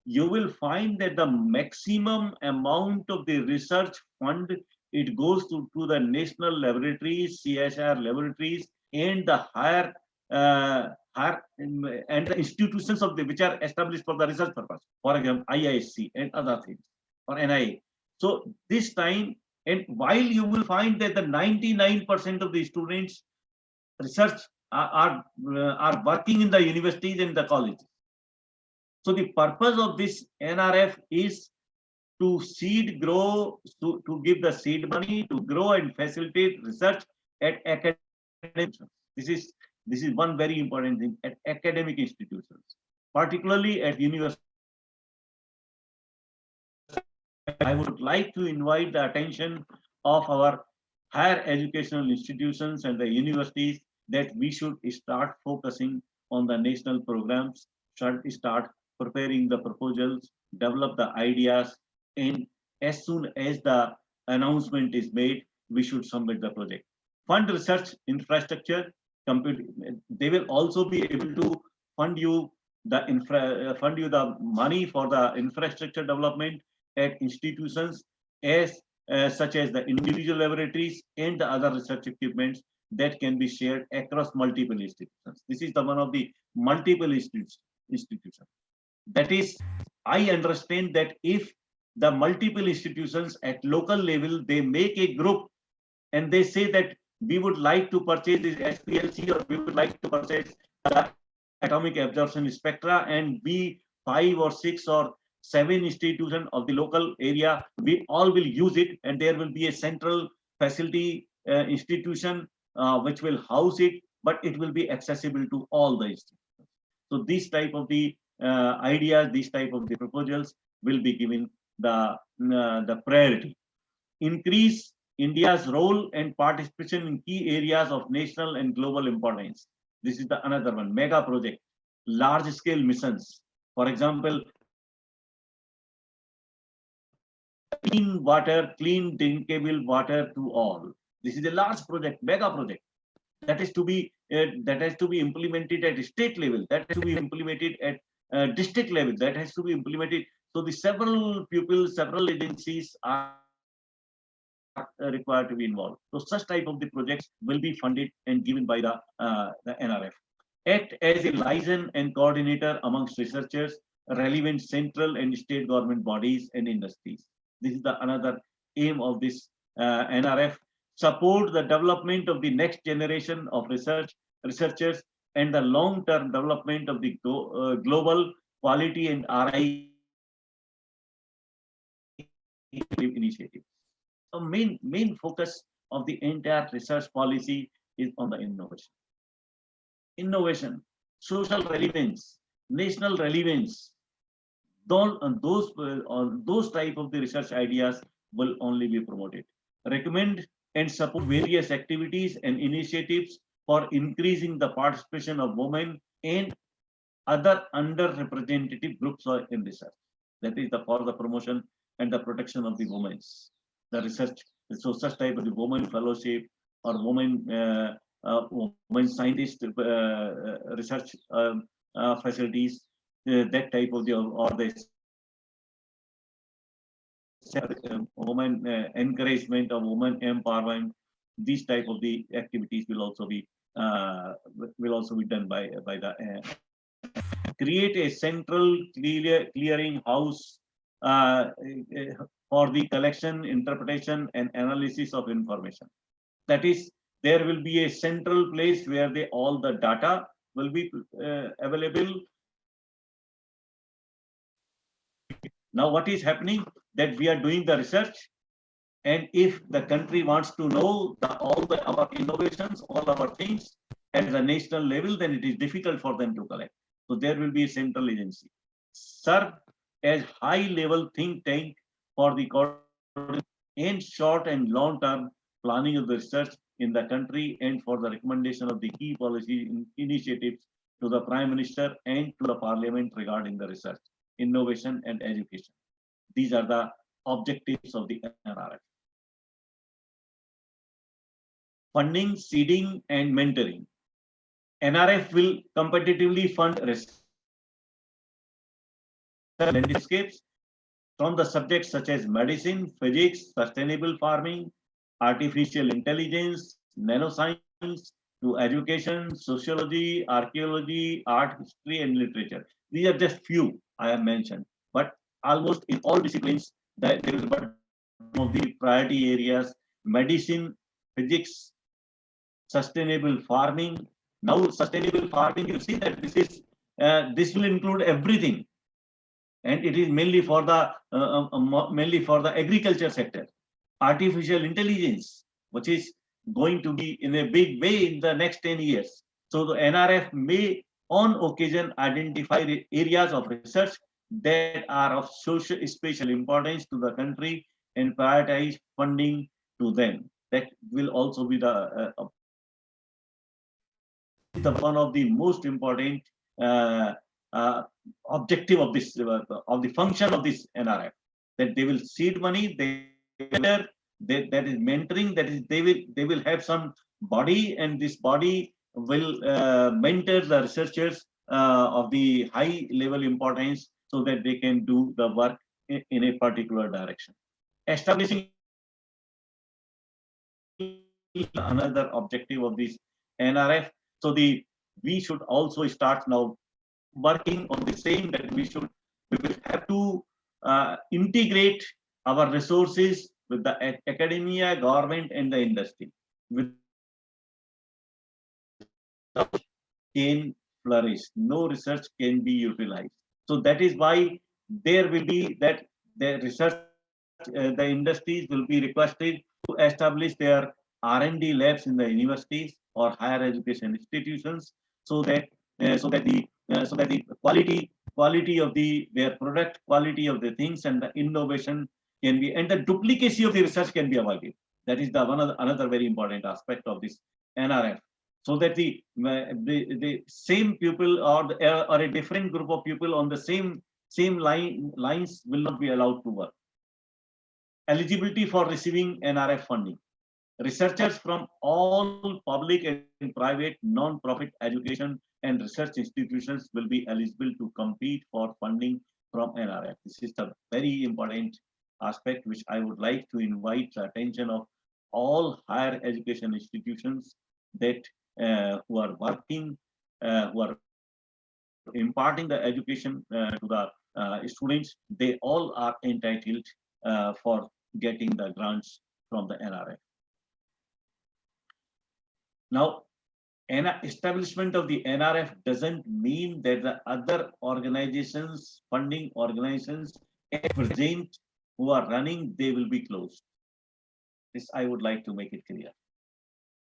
You will find that the maximum amount of the research fund, it goes to the national laboratories, CSIR laboratories, and the higher and the institutions of which are established for the research purpose. For example, IISc and other things. or NIA. So this time, and while you will find that the 99% of the students research are working in the universities and the colleges. So the purpose of this NRF is to seed grow, to give the seed money to grow and facilitate research at academic institutions. This is one very important thing at academic institutions, particularly at universities. I would like to invite the attention of our higher educational institutions and the universities that we should start focusing on the national programs, should start preparing the proposals, develop the ideas, and as soon as the announcement is made, we should submit the project. Fund research infrastructure, they will also be able to fund you the money for the infrastructure development at institutions as such as the individual laboratories and the other research equipments that can be shared across multiple institutions. This is the one of the multiple institutions. That is, I understand that if the multiple institutions at local level, they make a group and they say that we would like to purchase this SPLC or we would like to purchase the atomic absorption spectra, and we 5 or 6 or 7 institutions of the local area, we all will use it, and there will be a central facility institution which will house it, but it will be accessible to all the institutions. So these type of the ideas, these type of the proposals will be given the priority. Increase India's role and participation in key areas of national and global importance. This is the another one, mega project, large scale missions. For example, clean water, clean drinkable water to all. This is a large project, mega project that is to be implemented at state level, that has to be implemented at district level, that has to be implemented. So the several pupils, several agencies are required to be involved. So such type of the projects will be funded and given by the NRF. Act as a liaison and coordinator amongst researchers, relevant central and state government bodies and industries. This is the another aim of this NRF. Support the development of the next generation of researchers and the long-term development of the global quality and RI initiative. So main focus of the entire research policy is on the innovation, social relevance, national relevance. Those type of the research ideas will only be promoted. Recommend and support various activities and initiatives for increasing the participation of women and other underrepresented groups in research. That is for the promotion and the protection of the women's the research. So such type of the women fellowship or women scientist research facilities, that type of the or the women encouragement of women empowerment. These type of the activities will also be done by the create a central clearing house for the collection, interpretation, and analysis of information. That is, there will be a central place where all the data will be available. Now, what is happening that we are doing the research, and if the country wants to know all our innovations, all our things at the national level, then it is difficult for them to collect. So there will be a central agency serve as high-level think tank for the and short and long-term planning of the research in the country and for the recommendation of the key policy initiatives to the Prime Minister and to the Parliament regarding the research, innovation, and education. These are the objectives of the NRF. Funding, seeding, and mentoring. NRF will competitively fund research landscapes from the subjects such as medicine, physics, sustainable farming, artificial intelligence, nanoscience, to education, sociology, archaeology, art history, and literature. These are just few I have mentioned, but almost in all disciplines, that there is but of the priority areas: medicine, physics, sustainable farming. Now sustainable farming, you see that this will include everything, and it is mainly for the agriculture sector. Artificial intelligence, which is going to be in a big way in the next 10 years. So the NRF may on occasion identify areas of research that are of special importance to the country and prioritize funding to them. That will also be the one of the most important uh, objective of this of the function of this NRF, that they will seed money, that is mentoring, that is they will have some body, and this body will mentor the researchers of the high level importance, so that they can do the work in a particular direction. Establishing another objective of this NRF. So we should also start now working on the same, that we will have to integrate our resources with the academia, government, and the industry. Can flourish, no research can be utilized. So that is why there will be that the research, the industries will be requested to establish their R&D labs in the universities or higher education institutions, so that the quality of their product, quality of the things, and the innovation can be, and the duplicacy of the research can be avoided. That is another very important aspect of this NRF, so that the same people or a different group of people on the same lines will not be allowed to work. Eligibility for receiving NRF funding. Researchers from all public and private non-profit education and research institutions will be eligible to compete for funding from NRF. This is the very important aspect which I would like to invite the attention of all higher education institutions, that who are working, who are imparting the education to the students. They all are entitled for getting the grants from the NRF. Now, establishment of the NRF doesn't mean that the other organizations, funding organizations at present who are running, they will be closed. This I would like to make it clear,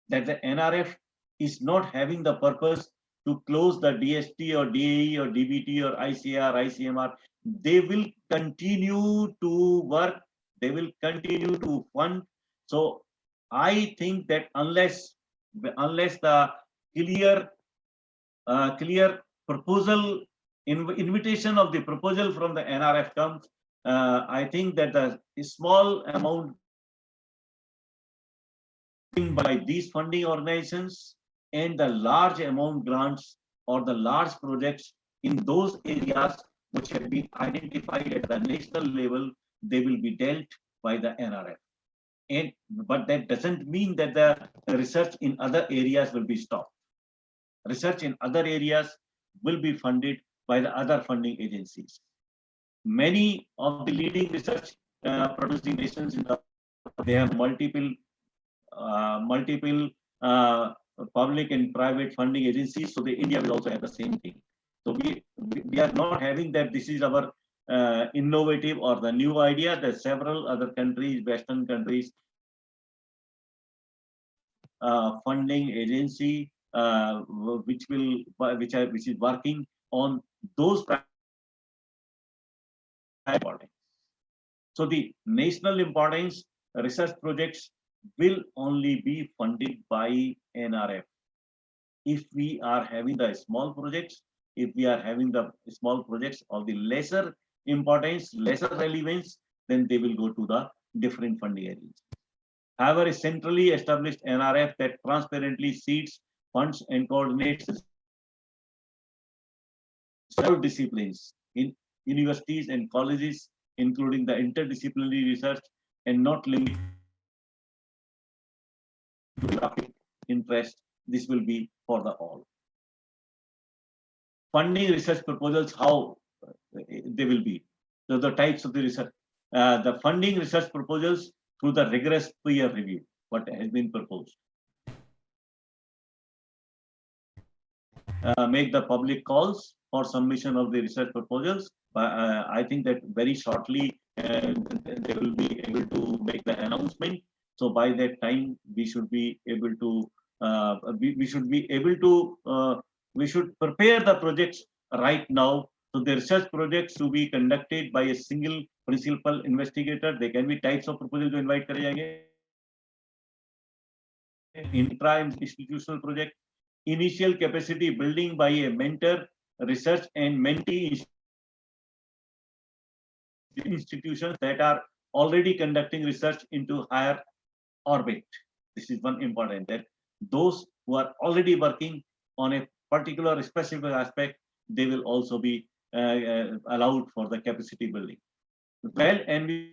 that the NRF is not having the purpose to close the DST or DAE or DBT or ICR, ICMR. They will continue to work, they will continue to fund. So I think that unless the clear proposal, invitation of the proposal from the NRF comes, I think that the small amount by these funding organizations and the large amount grants or the large projects in those areas which have been identified at the national level, they will be dealt by the NRF. But that doesn't mean that the research in other areas will be stopped. Research in other areas will be funded by the other funding agencies. Many of the leading research producing nations they have multiple public and private funding agencies. So India will also have the same thing. So we are not having that this is our innovative or the new idea. There are several other countries, Western countries, funding agency which is working on those importance. So the national importance research projects will only be funded by NRF. If we are having the small projects, if we are having the small projects of the lesser importance, lesser relevance, then they will go to the different funding agencies. However, a centrally established NRF that transparently seeds, funds, and coordinates several disciplines in universities and colleges, including the interdisciplinary research, and not limited to geographic interest. This will be for the all. Funding research proposals, how they will be. So the types of the research. the funding research proposals through the rigorous peer review, what has been proposed. Make the public calls for submission of the research proposals. I think that very shortly they will be able to make the announcement. So by that time, we should be able to we should prepare the projects right now. So the research projects to be conducted by a single principal investigator. There can be types of proposals to invite करे जाएंगे. Intra-institutional project, initial capacity building by a mentor, research and mentee institutions that are already conducting research into higher orbit. This is one important, that those who are already working on a particular specific aspect, they will also be allowed for the capacity building. Well, and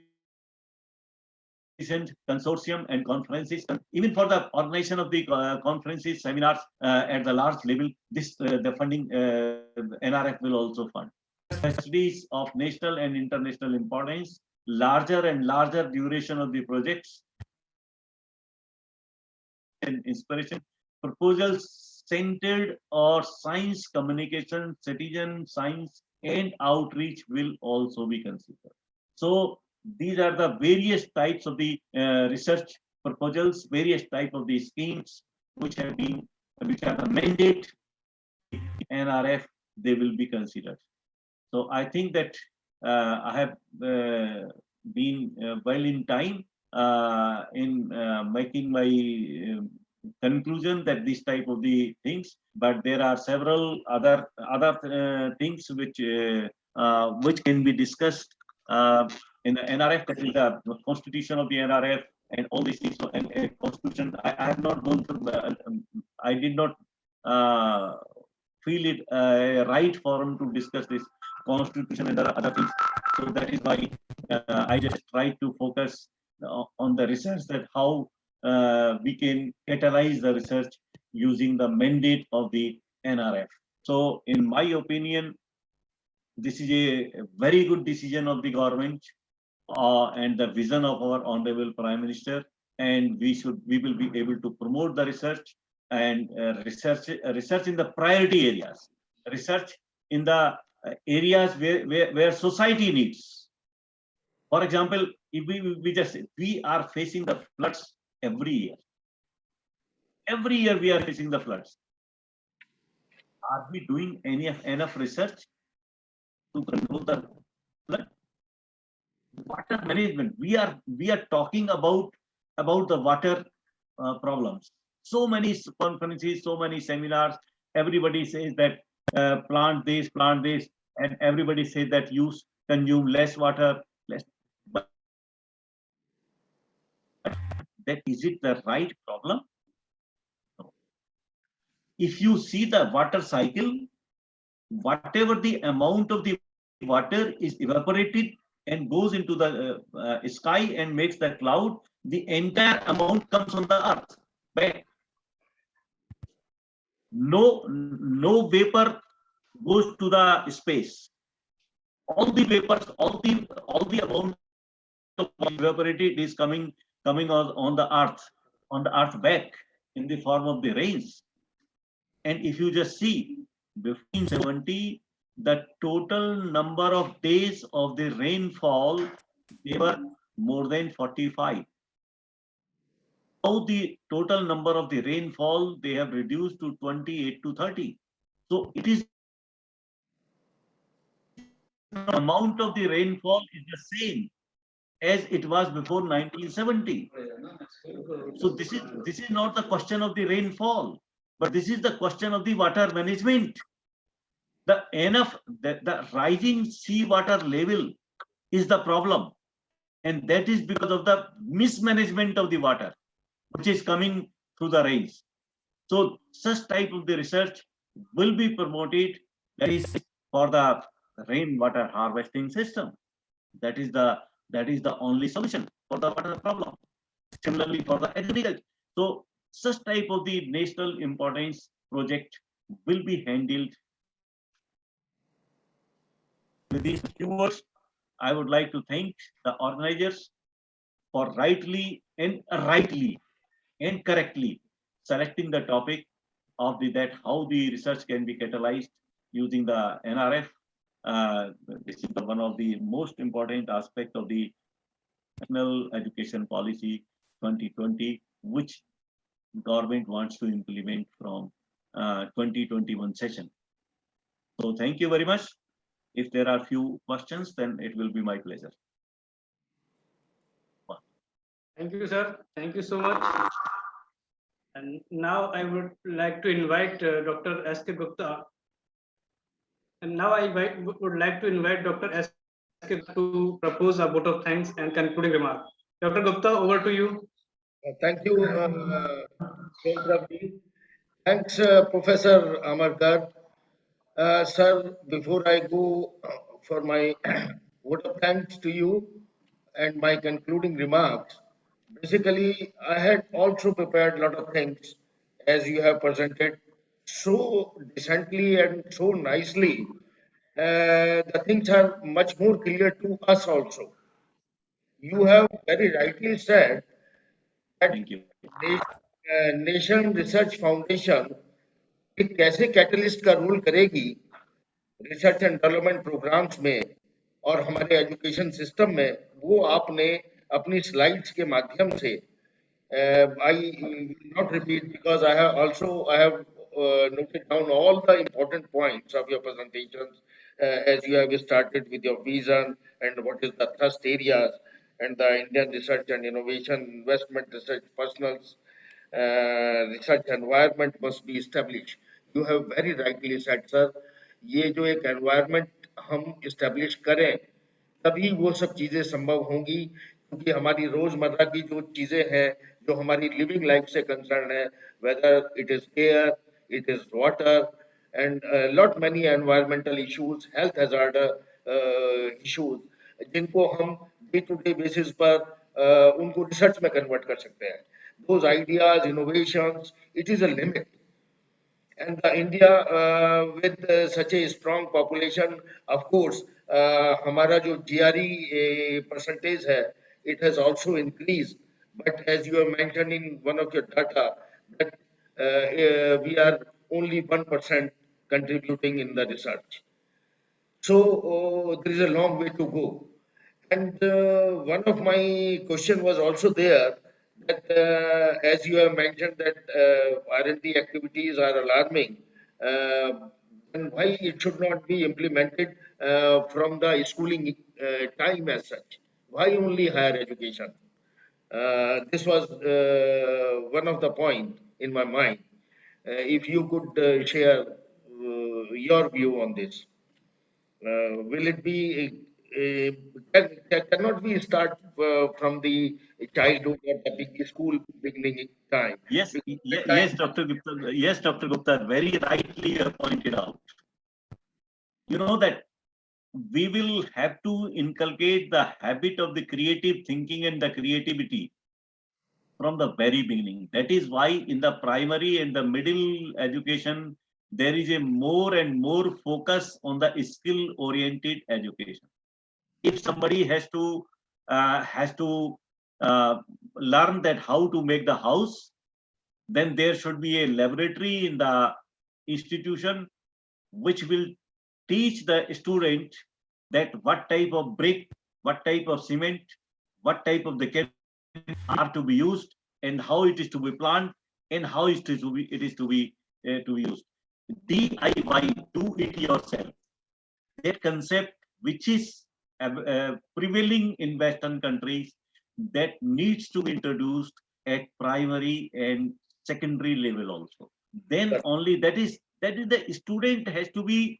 consortium and conferences, even for the organization of the conferences, seminars at the large level, this the funding NRF will also fund. Studies of national and international importance, larger and larger duration of the projects, and inspiration proposals centered or science communication, citizen science and outreach will also be considered. So these are the various types of the research proposals, various types of the schemes which are the mandate NRF, they will be considered. So I think that I have been well in time in making my conclusion that this type of the things, but there are several other things which can be discussed in the NRF, that is the constitution of the NRF and all these things. And constitution, I have not gone through. I did not feel it right forum to discuss this constitution and other things. So that is why I just try to focus on the research, that how we can catalyze the research using the mandate of the NRF. So in my opinion, this is a very good decision of the government and the vision of our Honorable Prime Minister, and we will be able to promote the research and research in the priority areas, research in the areas where society needs. For example, if we are facing the floods every year. Every year we are facing the floods. Are we doing enough research to control the flood? Water management. We are talking about the water problems. So many conferences, so many seminars. Everybody says that plant this, and everybody says that consume less water, less. But that is it the right problem? No. If you see the water cycle, whatever the amount of the water is evaporated and goes into the sky and makes the cloud, the entire amount comes on the earth. But no vapor goes to the space. All the vapors, all the amount of evaporated is coming on the earth back in the form of the rains. And if you just see, 1570, the total number of days of the rainfall, they were more than 45. Now the total number of the rainfall, they have reduced to 28 to 30. So it is the amount of the rainfall is the same as it was before 1970. So this is not the question of the rainfall, but this is the question of the water management. The rising seawater level is the problem, and that is because of the mismanagement of the water which is coming through the rains. So such type of the research will be promoted, that is for the rainwater harvesting system. That is the only solution for the water problem. Similarly for the agriculture. So such type of the national importance project will be handled with these keywords. I would like to thank the organizers for rightly and correctly selecting the topic of that how the research can be catalyzed using the NRF. This is one of the most important aspects of the National Education Policy 2020, which government wants to implement from 2021 session. So thank you very much. If there are few questions, then it will be my pleasure. Thank you, sir. Thank you so much. And now I would like to invite Dr. S.K. Gupta. And now would like to invite Dr. S.K. to propose a vote of thanks and concluding remark. Dr. Gupta, over to you. Thank you, Ravi. Thanks, Professor Amarkar. Sir, before I go for my vote of thanks to you and my concluding remarks, basically, I had also prepared a lot of things as you have presented so decently and so nicely. The things are much more clear to us also. You have very rightly said that Thank you. Nation research foundation एक कैसे catalyst का role करेगी research and development programmes में और हमारे education system में, वो आपने अपनी स्लाइड्स के माध्यम से I not repeat because I have noted down all the important points of your presentations as you have started with your vision and what is the thrust areas and the Indian research and innovation investment research personals research environment must be established. You have very rightly said, sir. ये जो एक environment हम establish करें, तभी वो सब चीजें संभव होंगी, क्योंकि हमारी रोजमर्रा की जो चीजें हैं, जो हमारी living life से concern है, whether it is air, it is water, and lot many environmental issues, health hazard issues, जिनको हम day to day basis पर उनको research में convert कर सकते हैं. Those ideas, innovations, it is a limit. And India with such a strong population, of course, हमारा जो GRE percentage है, it has also increased. But as you have mentioned in one of your data, that we are only 1% contributing in the research. So there is a long way to go. And one of my question was also there that as you have mentioned that R&D activities are alarming, then why it should not be implemented from the schooling time as such? Why only higher education? This was one of the point in my mind. If you could share your view on this. Will it be cannot we start from the childhood or the big school beginning time? Yes, yes, Dr. Gupta. Yes, Dr. Gupta. Very rightly you have pointed out. You know that we will have to inculcate the habit of the creative thinking and the creativity from the very beginning. That is why in the primary and the middle education, there is a more and more focus on the skill-oriented education. If somebody has to learn that how to make the house, then there should be a laboratory in the institution which will teach the student that what type of brick, what type of cement, what type of the chemical are to be used, and how it is to be planted, and how it is to be used. DIY, do it yourself. That concept, which is prevailing in Western countries, that needs to be introduced at primary and secondary level also. Then only that is the student has to be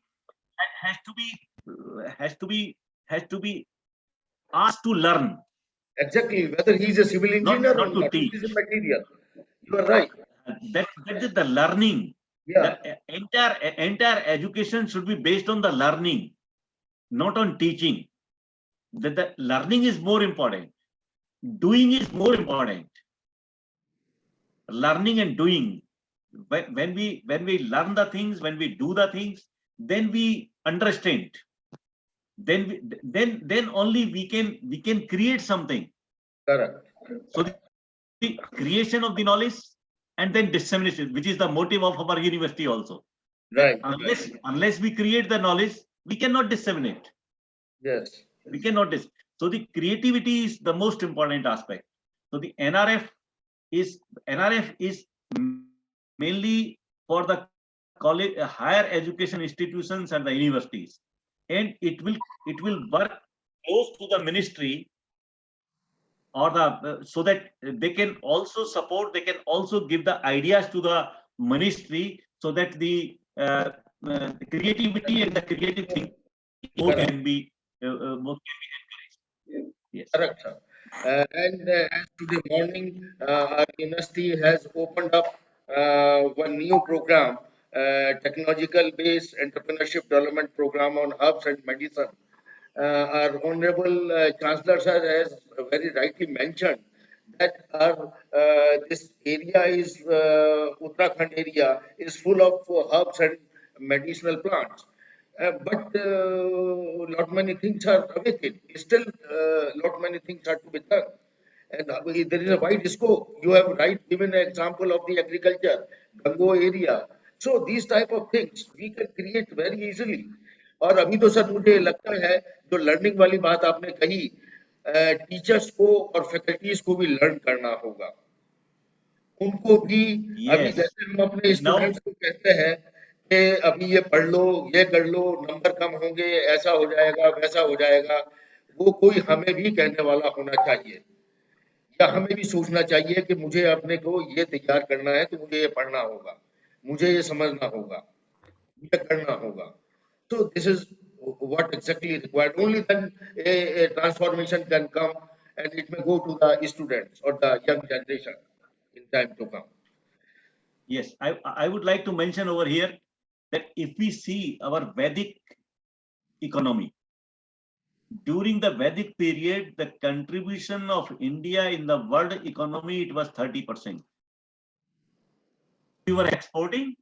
asked to learn. Exactly, whether he is a civil engineer Not or to not, teach. it is a material. You are right. That is the learning. Yeah. The entire education should be based on the learning, not on teaching. That the learning is more important. Doing is more important. Learning and doing. When we learn the things, when we do the things, then we understand. then only we can create something. Correct. So the creation of the knowledge and then dissemination, which is the motive of our university also. Right. Unless we create the knowledge, we cannot disseminate. Yes. We cannot so the creativity is the most important aspect. So the NRF is mainly for the college, higher education institutions and the universities, and it will work close to the ministry or the so that they can also support, they can also give the ideas to the ministry, so that the creativity and the creative thing more Correct. can be more can be encouraged. Yes. Correct, sir. And as today morning, our university has opened up one new program, technological-based entrepreneurship development program on herbs and medicine. Our Honorable Chancellor sir has very rightly mentioned that our this area is Uttarakhand area is full of herbs and medicinal plants. But lot many things are awaited. Still, lot many things are to be done. And there is a wide scope. You have right given an example of the agriculture, Gango area. So these type of things we can create very easily. और अभी तो sir मुझे लगता है जो learning वाली बात आपने कही, टीचर्स को और फैकल्टीज को भी लर्न करना होगा, उनको भी अभी Yes. जैसे हम अपने Now, स्टूडेंट्स को कहते हैं कि अभी ये पढ़ लो, ये कर लो, नंबर कम होंगे, ऐसा हो जाएगा, वैसा हो जाएगा, वो कोई हमें भी कहने वाला होना चाहिए, या हमें भी सोचना चाहिए कि मुझे अपने को ये तैयार करना है तो मुझे ये पढ़ना होगा, मुझे ये समझना होगा, ये करना होगा. So this is what exactly required. Only then a transformation can come, and it may go to the students or the young generation in time to come. yes, I would like to mention over here that if we see our Vedic economy, during the Vedic period, the contribution of India in the world economy, it was 30%. We were exporting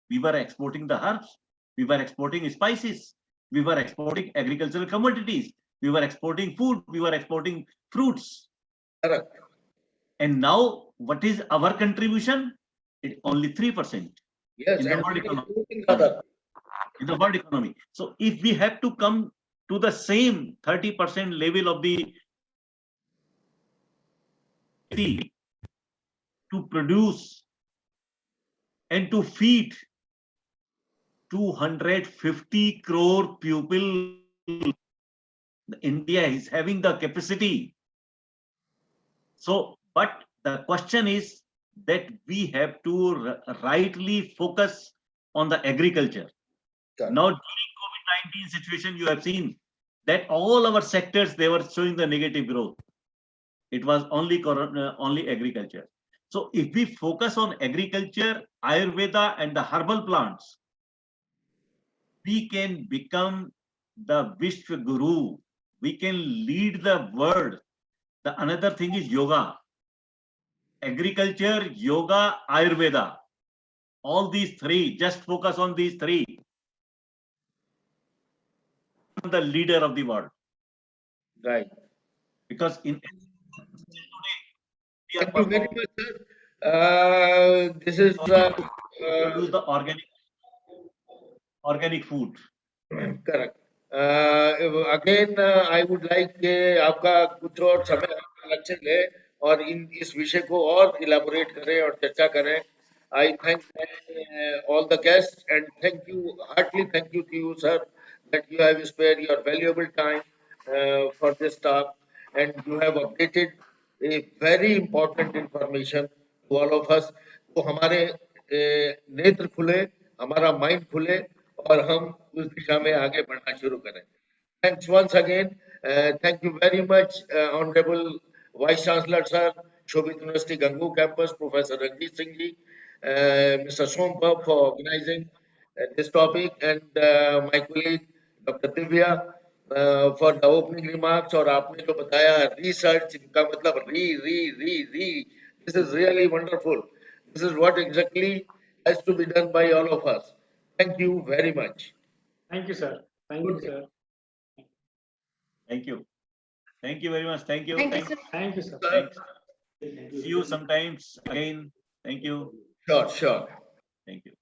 the herbs, we were exporting spices, we were exporting agricultural commodities, we were exporting food, we were exporting fruits. Correct. And now, what is our contribution? It's only 3%. Yes, in the and world we are economy. looking other. In the world economy. So if we have to come to the same 30% level of the to produce and to feed 250 crore people, India is having the capacity. So, but the question is that we have to rightly focus on the agriculture. Correct. Now, during COVID-19 situation, you have seen that all our sectors, they were showing the negative growth. It was only only agriculture. So if we focus on agriculture, Ayurveda and the herbal plants, we can become the Vishwa Guru. We can lead the world. The another thing is yoga. Agriculture, yoga, Ayurveda. All these three, just focus on these three. The leader of the world. Right. Because in Thank you very much, sir. This is produce the organic food. correct. Again, I would like कि आपका कुछ और समय अलग से ले और इस विषय को और elaborate करें और चर्चा करें. I thank all the guests and heartily thank you to you, sir, that you have spared your valuable time for this talk, and you have updated a very important information to all of us. तो हमारे नेत्र खुले, हमारा mind खुले और हम उस दिशा में आगे बढ़ना शुरू करें. Thanks once again. Thank you very much, Honorable Vice Chancellor Sir, Shobit University Gangu Campus, Professor Ranjit Singh ji, Mr. Sompab for organizing this topic, and my colleague Dr. Divya for the opening remarks. और आपने जो बताया research का मतलब re. This is really wonderful. This is what exactly has to be done by all of us. Thank you very much. Thank you, sir. Thank you, sir. Thank you. Thank you very much. Thank you. Thank you, Thanks. sir. Thank you, sir. Thanks. See you sometimes again. Thank you. Sure, sure. Thank you.